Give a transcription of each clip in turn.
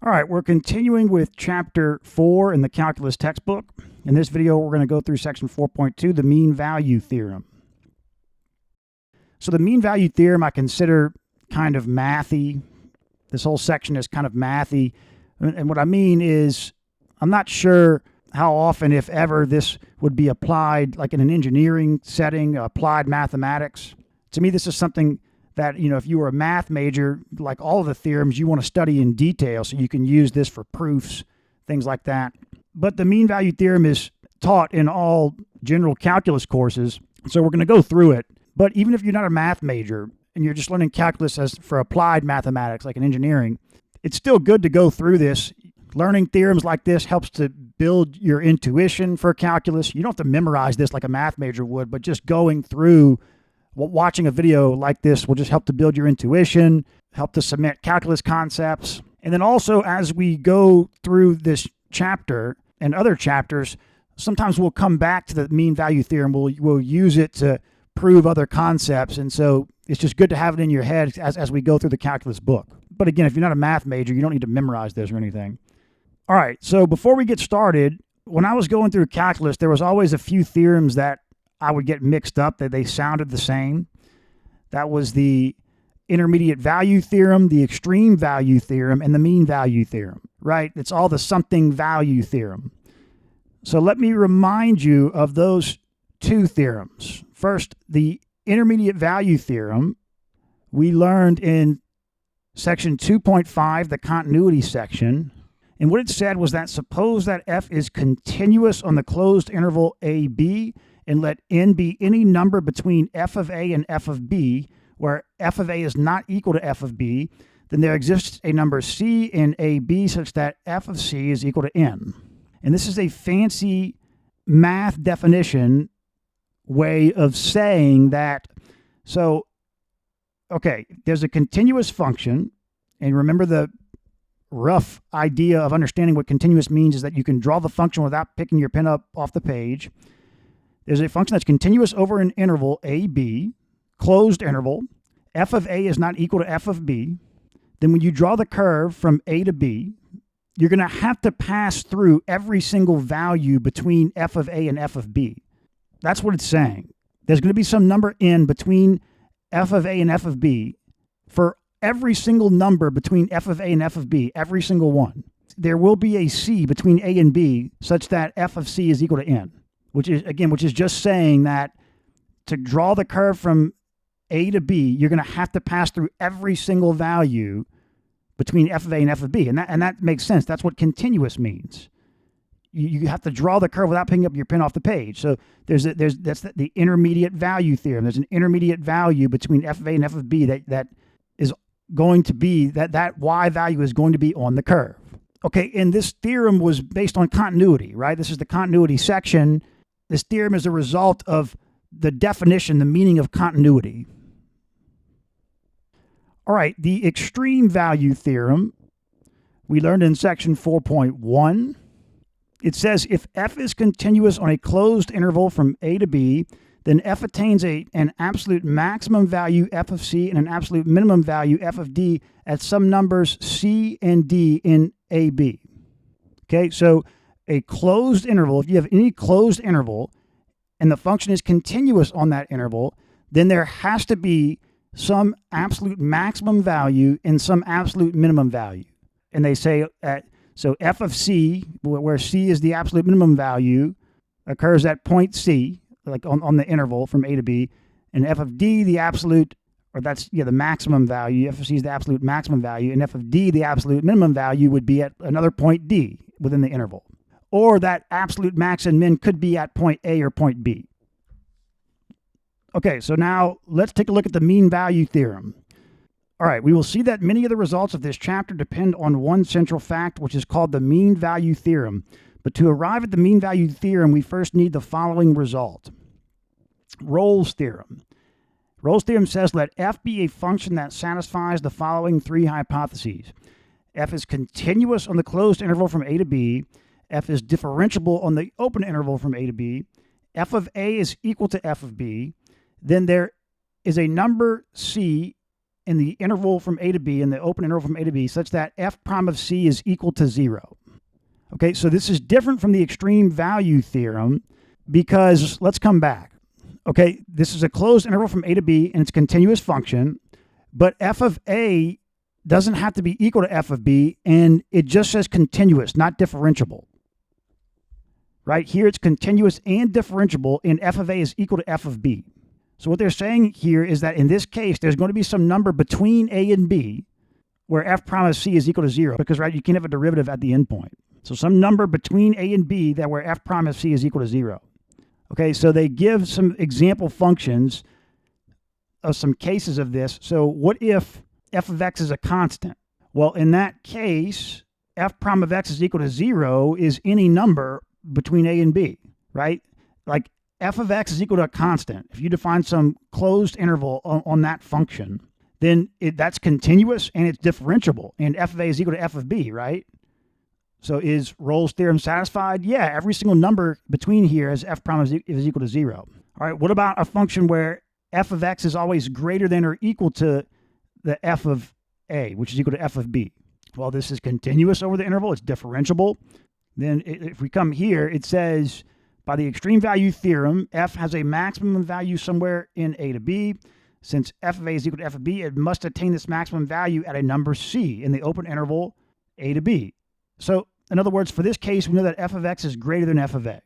All right, we're continuing with Chapter 4 in the Calculus textbook. In this video, we're going to go through Section 4.2, the Mean Value Theorem. So the Mean Value Theorem I consider kind of mathy. This whole section is kind of mathy. And what I mean is I'm not sure how often, if ever, this would be applied, like in an engineering setting, applied mathematics. To me, this is something that, if you were a math major, like all of the theorems, you want to study in detail so you can use this for proofs, things like that. But the mean value theorem is taught in all general calculus courses, so we're going to go through it. But even if you're not a math major and you're just learning calculus as for applied mathematics, like in engineering, it's still good to go through this. Learning theorems like this helps to build your intuition for calculus. You don't have to memorize this like a math major would, but just going through, watching a video like this will just help to build your intuition, help to cement calculus concepts. And then also, as we go through this chapter and other chapters, sometimes we'll come back to the mean value theorem. We'll use it to prove other concepts. And so it's just good to have it in your head as we go through the calculus book. But again, if you're not a math major, you don't need to memorize this or anything. All right, so before we get started, when I was going through calculus, there was always a few theorems that I would get mixed up, that they sounded the same. That was the intermediate value theorem, the extreme value theorem, and the mean value theorem, right? It's all the something value theorem. So let me remind you of those two theorems. First, the intermediate value theorem we learned in section 2.5, the continuity section. And what it said was that suppose that f is continuous on the closed interval AB, and let n be any number between f of a and f of b, where f of a is not equal to f of b, then there exists a number c in AB such that f of c is equal to n. And this is a fancy math definition way of saying that, there's a continuous function, and remember the rough idea of understanding what continuous means is that you can draw the function without picking your pen up off the page. There's a function that's continuous over an interval AB, closed interval. F of A is not equal to F of B. Then when you draw the curve from A to B, you're going to have to pass through every single value between F of A and F of B. That's what it's saying. There's going to be some number n between F of A and F of B for every single number between F of A and F of B, every single one. There will be a C between A and B such that F of C is equal to n, which is just saying that to draw the curve from A to B, you're going to have to pass through every single value between F of A and F of B. And that makes sense. That's what continuous means. You have to draw the curve without picking up your pen off the page. So that's the intermediate value theorem. There's an intermediate value between F of A and F of B that is going to be, that y value is going to be on the curve. Okay, and this theorem was based on continuity, right? This is the continuity section. This theorem is a result of the definition, the meaning of continuity. All right, the extreme value theorem we learned in section 4.1. It says if f is continuous on a closed interval from A to B, then f attains an absolute maximum value f of c and an absolute minimum value f of d at some numbers c and d in AB. Okay, so a closed interval, if you have any closed interval and the function is continuous on that interval, then there has to be some absolute maximum value and some absolute minimum value. And they say, so f of c, where c is the absolute minimum value, occurs at point C, like on the interval from A to B, and f of d, the absolute, or the maximum value, f of c is the absolute maximum value, and f of d, the absolute minimum value, would be at another point D within the interval. Or that absolute max and min could be at point A or point B. Okay, so now let's take a look at the mean value theorem. All right, we will see that many of the results of this chapter depend on one central fact, which is called the mean value theorem. But to arrive at the mean value theorem, we first need the following result. Rolle's theorem. Rolle's theorem says let f be a function that satisfies the following three hypotheses. F is continuous on the closed interval from A to B. F is differentiable on the open interval from A to B. F of A is equal to F of B. Then there is a number C in the interval from A to B, in the open interval from A to B, such that f prime of C is equal to 0. Okay, so this is different from the extreme value theorem because, let's come back. Okay, this is a closed interval from A to B, and it's a continuous function, but f of A doesn't have to be equal to f of B, and it just says continuous, not differentiable. Right here, it's continuous and differentiable, and f of A is equal to f of B. So what they're saying here is that in this case, there's going to be some number between A and B where f prime of C is equal to 0, because, right, you can't have a derivative at the endpoint. So some number between A and B that where f prime of C is equal to 0. Okay, so they give some example functions of some cases of this. So what if f of x is a constant? Well, in that case, f prime of x is equal to 0 is any number between A and B, right? Like f of x is equal to a constant. If you define some closed interval on that function, then that's continuous and it's differentiable, and f of A is equal to f of B, right? So is Rolle's theorem satisfied? Yeah, every single number between here as f prime is equal to 0. All right, what about a function where f of x is always greater than or equal to the f of A, which is equal to f of B? Well, this is continuous over the interval. It's differentiable. Then if we come here, it says, by the extreme value theorem, f has a maximum value somewhere in A to B. Since f of A is equal to f of B, it must attain this maximum value at a number C in the open interval A to B. So, in other words, for this case, we know that f of x is greater than f of A.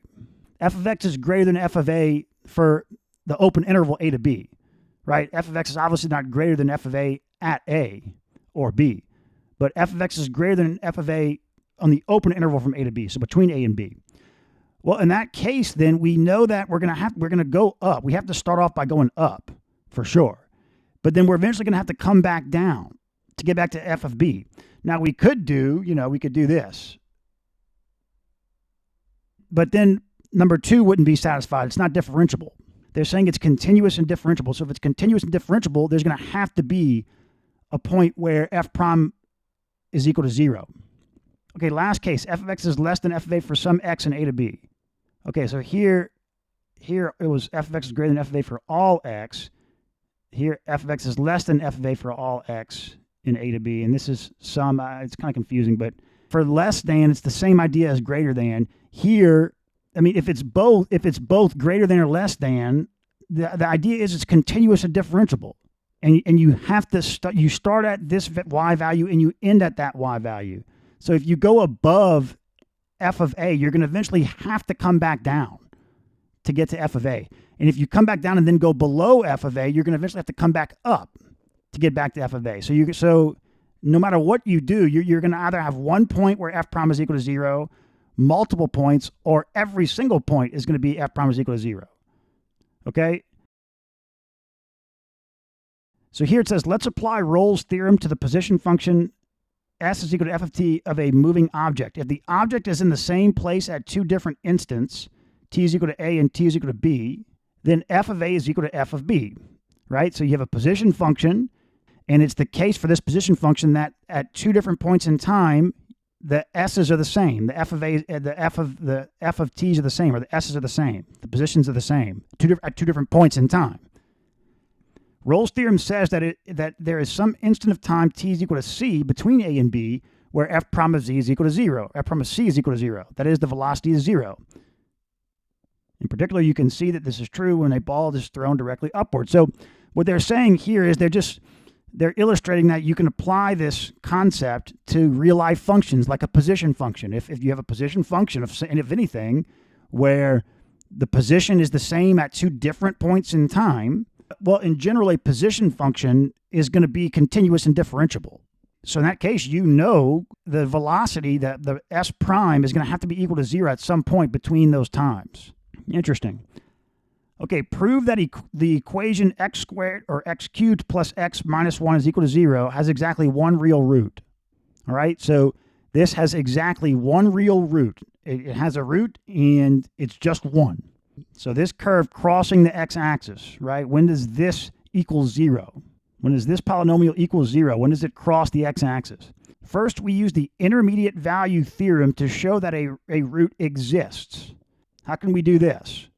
F of x is greater than f of A for the open interval A to B, right? F of x is obviously not greater than f of A at A or B, but f of x is greater than f of A on the open interval from A to B, so between A and B. Well, in that case, then we know that we're going to go up. We have to start off by going up, for sure. But then we're eventually going to have to come back down to get back to f of B. Now, we could do this. But then number 2 wouldn't be satisfied. It's not differentiable. They're saying it's continuous and differentiable. So if it's continuous and differentiable, there's going to have to be a point where f prime is equal to 0. Okay, last case, f of x is less than f of A for some x in A to B. Okay, so here it was f of x is greater than f of A for all x. Here, f of x is less than f of A for all x in A to B. And this is some, it's kind of confusing, but for less than, it's the same idea as greater than. Here, I mean, if it's both greater than or less than, the idea is it's continuous and differentiable. And you have to you start at this y value and you end at that y value. So if you go above f of A, you're going to eventually have to come back down to get to f of A. And if you come back down and then go below f of A, you're going to eventually have to come back up to get back to f of A. So no matter what you do, you're going to either have one point where f prime is equal to 0, multiple points, or every single point is going to be f prime is equal to 0. Okay? So here it says, let's apply Rolle's theorem to the position function s is equal to f of t of a moving object. If the object is in the same place at two different instants, t is equal to a and t is equal to b, then f of a is equal to f of b, right? So you have a position function, and it's the case for this position function that at two different points in time, the s's are the same. The f of a, the f of t's are the same, or the s's are the same. The positions are the same at two different points in time. Rolle's theorem says that there is some instant of time t is equal to c between a and b where f prime of z is equal to 0. F prime of c is equal to 0. That is, the velocity is 0. In particular, you can see that this is true when a ball is thrown directly upward. So what they're saying here is they're illustrating that you can apply this concept to real-life functions like a position function. If you have a position function of anything where the position is the same at two different points in time, well, in general, a position function is going to be continuous and differentiable. So in that case, you know the velocity, that the s prime is going to have to be equal to 0 at some point between those times. Interesting. Okay, prove that the equation x squared or x cubed plus x minus 1 is equal to 0 has exactly one real root. All right, so this has exactly one real root. It has a root and it's just 1. So this curve crossing the x-axis, right? When does this equal 0? When does this polynomial equal 0? When does it cross the x-axis? First, we use the intermediate value theorem to show that a root exists. How can we do this?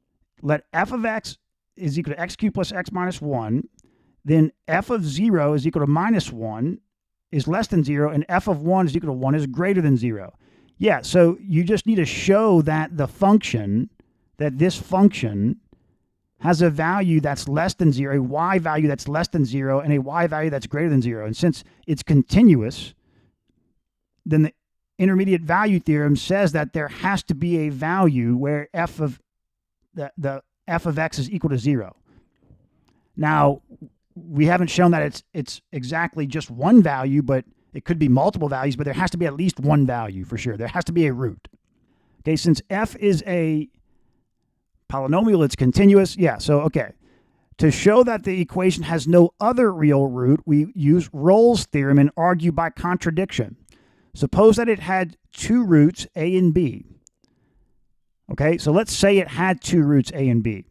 Let f of x is equal to x cubed plus x minus 1. then f of 0 is equal to minus 1 is less than 0, and f of 1 is equal to 1 is greater than 0. Yeah, so you just need to show that the function, that this function has a value that's less than 0, a y value that's less than 0, and a y value that's greater than 0. And since it's continuous, then the intermediate value theorem says that there has to be a value where f of the f of x is equal to 0. Now, we haven't shown that it's exactly just one value, but it could be multiple values, but there has to be at least one value for sure. There has to be a root. Okay, since f is a polynomial, it's continuous. Yeah, so okay. To show that the equation has no other real root, we use Rolle's theorem and argue by contradiction. Suppose that it had two roots, a and b. Okay, so let's say it had two roots, a and b.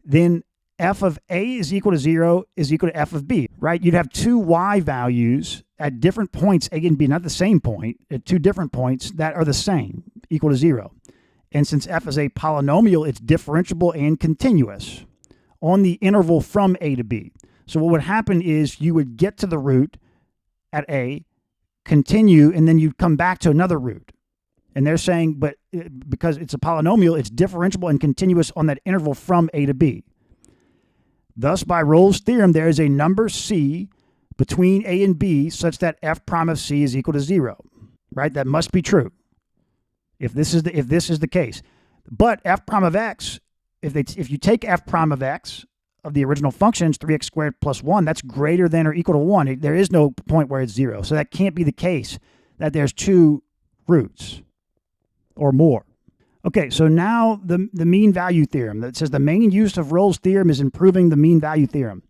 Then f of a is equal to 0 is equal to f of b, right? You'd have two y values at different points, a and b, not the same point, at two different points that are the same, equal to 0. And since f is a polynomial, it's differentiable and continuous on the interval from a to b. So what would happen is you would get to the root at a, continue, and then you'd come back to another root. And they're saying, but because it's a polynomial, it's differentiable and continuous on that interval from a to b. Thus, by Rolle's theorem, there is a number c between a and b such that f prime of c is equal to 0, right? That must be true if this is the case. But f prime of x, if you take f prime of x of the original functions, 3x squared plus 1, that's greater than or equal to 1. There is no point where it's 0. So that can't be the case that there's two roots or more. Okay, so now the mean value theorem that says the main use of Rolle's theorem is improving the mean value theorem.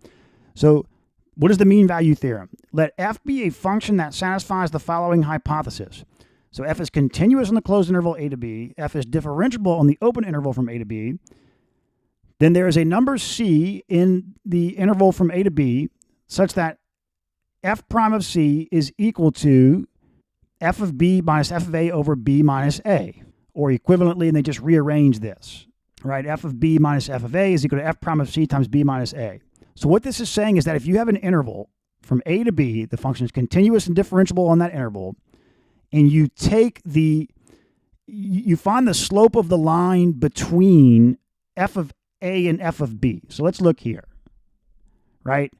So what is the mean value theorem? Let f be a function that satisfies the following hypothesis. So f is continuous on the closed interval a to b, f is differentiable on the open interval from a to b. Then there is a number c in the interval from a to b such that f prime of c is equal to f of b minus f of a over b minus a. Or equivalently, and they just rearrange this, right? F of b minus f of a is equal to f prime of c times b minus a. So what this is saying is that if you have an interval from a to b, the function is continuous and differentiable on that interval, and you take you find the slope of the line between f of a and f of b. So let's look here, right?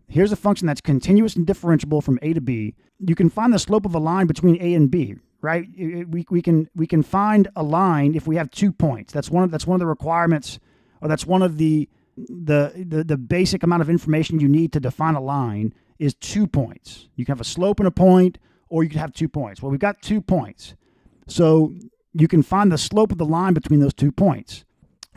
Here's a function that's continuous and differentiable from a to b. You can find the slope of a line between a and b, right? We can find a line if we have 2 points. That's one of the requirements, or that's one of the basic amount of information you need to define a line is 2 points. You can have a slope and a point, or you can have 2 points. Well, we've got 2 points, so you can find the slope of the line between those 2 points.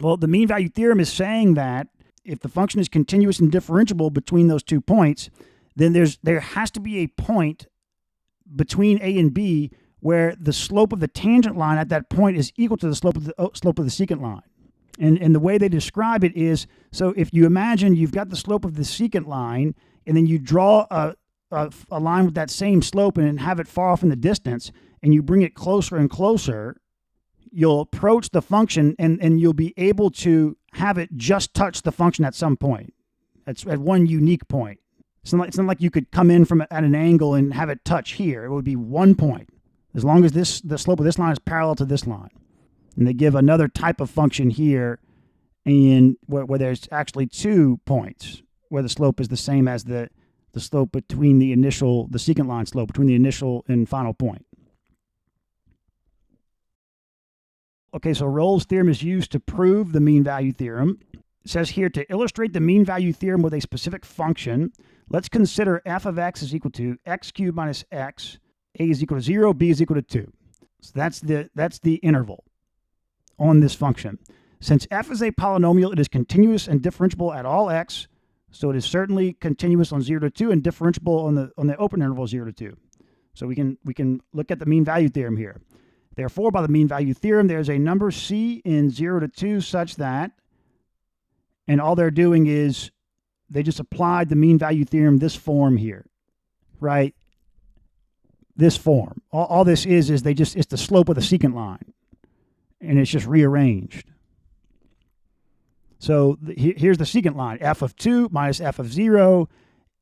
Well, the mean value theorem is saying that if the function is continuous and differentiable between those 2 points, then there has to be a point between a and b where the slope of the tangent line at that point is equal to the slope of the secant line. And the way they describe it is, so if you imagine you've got the slope of the secant line, and then you draw a line with that same slope and have it far off in the distance, and you bring it closer and closer, you'll approach the function and you'll be able to have it just touch the function at some point. That's at one unique point. It's not like you could come in from at an angle and have it touch here. It would be 1 point, as long as the slope of this line is parallel to this line. And they give another type of function here, and where there's actually 2 points, where the slope is the same as the slope between the secant line slope between the initial and final point. Okay, so Rolle's theorem is used to prove the mean value theorem. It says here, to illustrate the mean value theorem with a specific function, let's consider f of x is equal to x cubed minus x, a is equal to 0, b is equal to 2. So that's the interval on this function. Since f is a polynomial, it is continuous and differentiable at all x, so it is certainly continuous on 0 to 2 and differentiable on the open interval 0 to 2. So we can look at the mean value theorem here. Therefore, by the mean value theorem, there's a number c in 0 to 2 such that, and all they're doing is they just applied the mean value theorem, this form here, right? This form. All this is it's the slope of the secant line, and it's just rearranged. So here's the secant line, f of 2 minus f of 0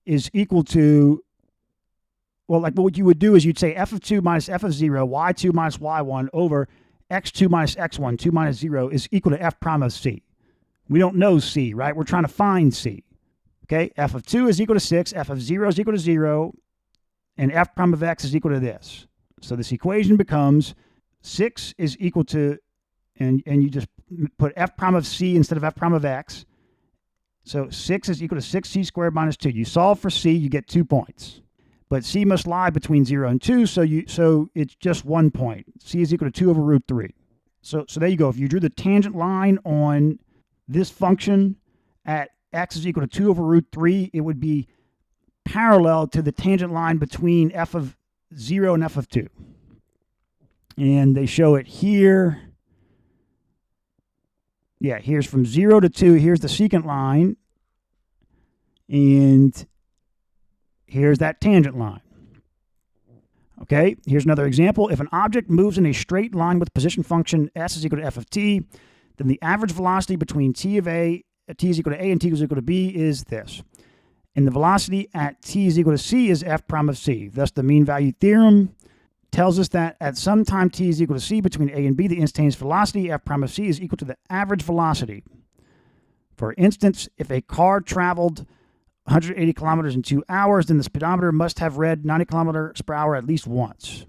is equal to, well, like what you would do is you'd say f of 2 minus f of 0, y2 minus y1 over x2 minus x1, 2 minus 0 is equal to f prime of c. We don't know c, right? We're trying to find c. Okay, f of 2 is equal to 6, f of 0 is equal to 0, and f prime of x is equal to this. So this equation becomes 6 is equal to, and you just put f prime of c instead of f prime of x. So 6 is equal to 6c squared minus 2. You solve for c, you get 2 points. But c must lie between 0 and 2, so it's just 1 point. C is equal to 2 over root 3. So there you go. If you drew the tangent line on this function at x is equal to 2 over root 3, it would be parallel to the tangent line between f of 0 and f of 2. And they show it here. Yeah, here's from 0 to 2. Here's the secant line. And here's that tangent line. Okay, here's another example. If an object moves in a straight line with position function s is equal to f of t, then the average velocity between t is equal to a and t is equal to b is this. And the velocity at t is equal to c is f prime of c. Thus, the mean value theorem tells us that at some time t is equal to c between a and b, the instantaneous velocity f prime of c is equal to the average velocity. For instance, if a car traveled 180 kilometers in 2 hours, then the speedometer must have read 90 kilometers per hour at least once.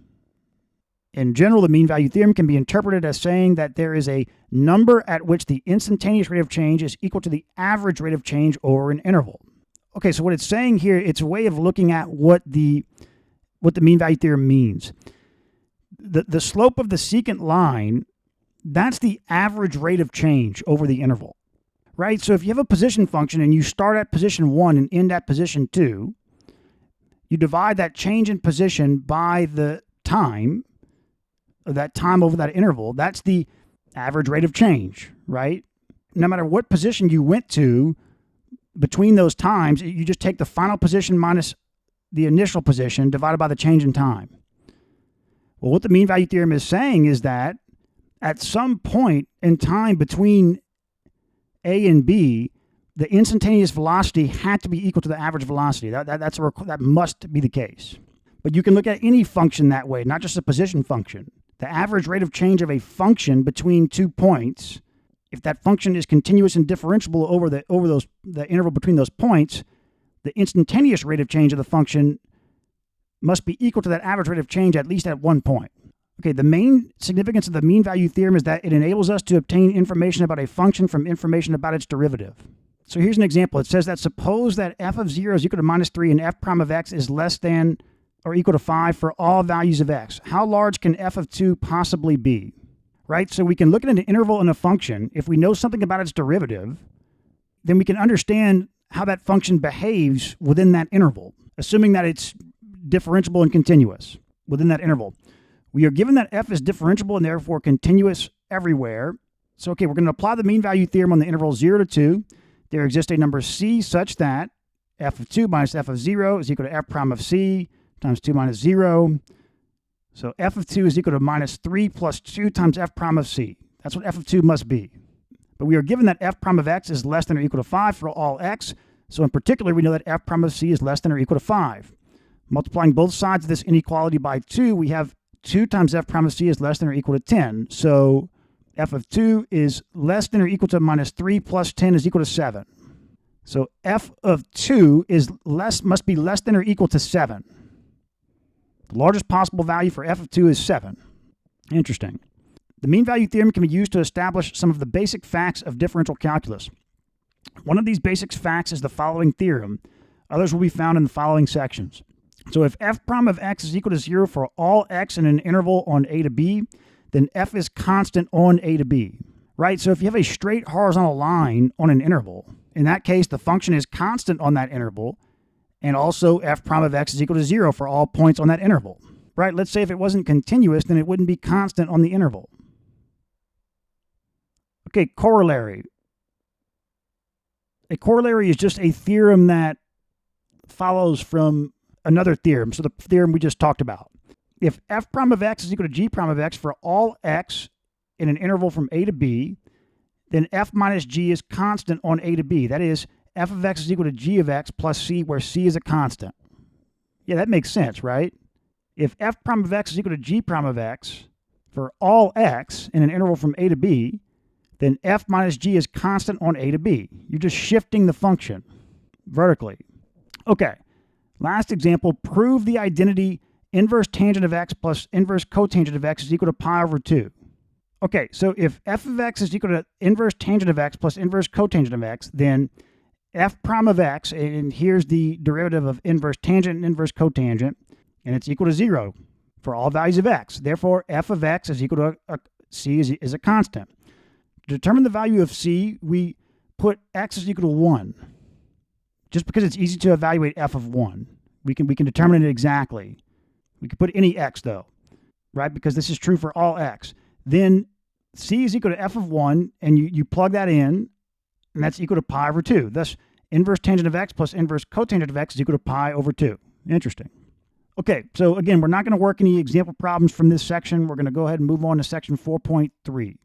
In general, the mean value theorem can be interpreted as saying that there is a number at which the instantaneous rate of change is equal to the average rate of change over an interval. Okay, so what it's saying here, it's a way of looking at what the mean value theorem means. The slope of the secant line, that's the average rate of change over the interval. Right? So if you have a position function and you start at position 1 and end at position 2, you divide that change in position by the time, or that time over that interval. That's the average rate of change, right? No matter what position you went to between those times, you just take the final position minus the initial position divided by the change in time. Well, what the mean value theorem is saying is that at some point in time between A and B, the instantaneous velocity had to be equal to the average velocity. That must be the case. But you can look at any function that way, not just a position function. The average rate of change of a function between 2 points, if that function is continuous and differentiable over the interval between those points, the instantaneous rate of change of the function must be equal to that average rate of change at least at 1 point. Okay, the main significance of the mean value theorem is that it enables us to obtain information about a function from information about its derivative. So here's an example. It says that suppose that f of 0 is equal to minus 3 and f prime of x is less than or equal to 5 for all values of x. How large can f of 2 possibly be? Right? So we can look at an interval in a function. If we know something about its derivative, then we can understand how that function behaves within that interval, assuming that it's differentiable and continuous within that interval. We are given that f is differentiable and therefore continuous everywhere. So, okay, we're going to apply the mean value theorem on the interval 0 to 2. There exists a number c such that f of 2 minus f of 0 is equal to f prime of c times 2 minus 0. So f of 2 is equal to minus 3 plus 2 times f prime of c. That's what f of 2 must be. But we are given that f prime of x is less than or equal to 5 for all x. So in particular, we know that f prime of c is less than or equal to 5. Multiplying both sides of this inequality by 2, we have 2 times f prime of c is less than or equal to 10. So f of 2 is less than or equal to minus 3 plus 10 is equal to 7. So f of 2 must be less than or equal to 7. The largest possible value for f of 2 is 7. Interesting. The mean value theorem can be used to establish some of the basic facts of differential calculus. One of these basic facts is the following theorem. Others will be found in the following sections. So if f prime of x is equal to 0 for all x in an interval on a to b, then f is constant on a to b, right? So if you have a straight horizontal line on an interval, in that case, the function is constant on that interval, and also f prime of x is equal to 0 for all points on that interval, right? Let's say if it wasn't continuous, then it wouldn't be constant on the interval. Okay, corollary. A corollary is just a theorem that follows from another theorem, so the theorem we just talked about. If f prime of x is equal to g prime of x for all x in an interval from a to b, then f minus g is constant on a to b. That is, f of x is equal to g of x plus c, where c is a constant. Yeah, that makes sense, right? If f prime of x is equal to g prime of x for all x in an interval from a to b, then f minus g is constant on a to b. You're just shifting the function vertically. Okay, last example, prove the identity inverse tangent of x plus inverse cotangent of x is equal to pi over 2. Okay, so if f of x is equal to inverse tangent of x plus inverse cotangent of x, then f prime of x, and here's the derivative of inverse tangent and inverse cotangent, and it's equal to 0 for all values of x. Therefore, f of x is equal to c is a constant. To determine the value of c, we put x is equal to 1. Just because it's easy to evaluate f of 1. We can determine it exactly. We can put any x, though, right? Because this is true for all x. Then c is equal to f of 1, and you plug that in, and that's equal to pi over 2. Thus, inverse tangent of x plus inverse cotangent of x is equal to pi over 2. Interesting. Okay, so again, we're not going to work any example problems from this section. We're going to go ahead and move on to section 4.3.